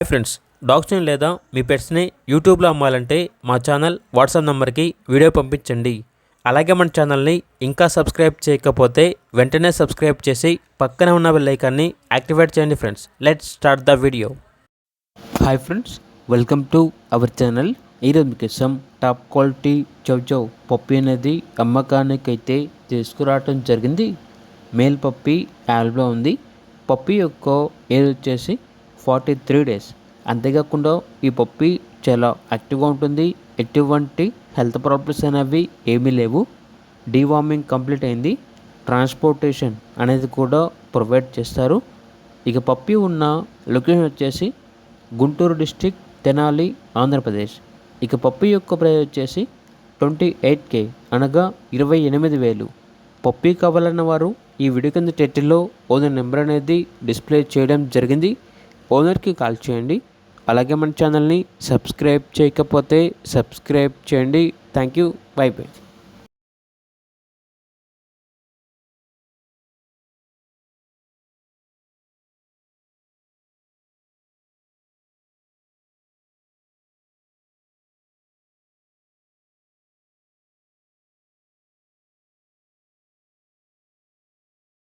Hi friends, డాగ్స్ని లేదా మీ పెట్స్ని యూట్యూబ్లో అమ్మాలంటే మా ఛానల్ వాట్సాప్ నెంబర్కి వీడియో పంపించండి. అలాగే మన ఛానల్ని ఇంకా సబ్స్క్రైబ్ చేయకపోతే వెంటనే సబ్స్క్రైబ్ చేసి పక్కనే ఉన్న బెల్ ఐకాన్ని యాక్టివేట్ చేయండి. Friends, let's start the video. Hi friends, welcome to our channel. ఈరోజు మీకోసం టాప్ క్వాలిటీ చౌచౌ పప్పి అనేది అమ్మకానికైతే తీసుకురావడం జరిగింది. మేల్ పప్పి యాల్బ్లో ఉంది. పప్పి యొక్క ఏజ్ వచ్చేసి 43 డేస్. అంతేకాకుండా ఈ పప్పి చాలా యాక్టివ్గా ఉంటుంది. ఎటువంటి హెల్త్ ప్రాబ్లమ్స్ అనేవి ఏమీ లేవు. డీవార్మింగ్ కంప్లీట్ అయింది. ట్రాన్స్పోర్టేషన్ అనేది కూడా ప్రొవైడ్ చేస్తారు. ఇక పప్పి ఉన్న లొకేషన్ వచ్చేసి గుంటూరు డిస్టిక్, తెనాలి, ఆంధ్రప్రదేశ్. ఇక పప్పి యొక్క ప్రైస్ వచ్చేసి 28K, అనగా 28,000. పప్పి కావాలన్న వారు ఈ వీడియో కింద టైటిల్లో ఓనర్ నెంబర్ అనేది డిస్ప్లే చేయడం జరిగింది. ఓనర్కి కాల్ చేయండి. అలాగే మన ఛానల్ని సబ్స్క్రైబ్ చేయకపోతే సబ్స్క్రైబ్ చేయండి. Thank you. By by.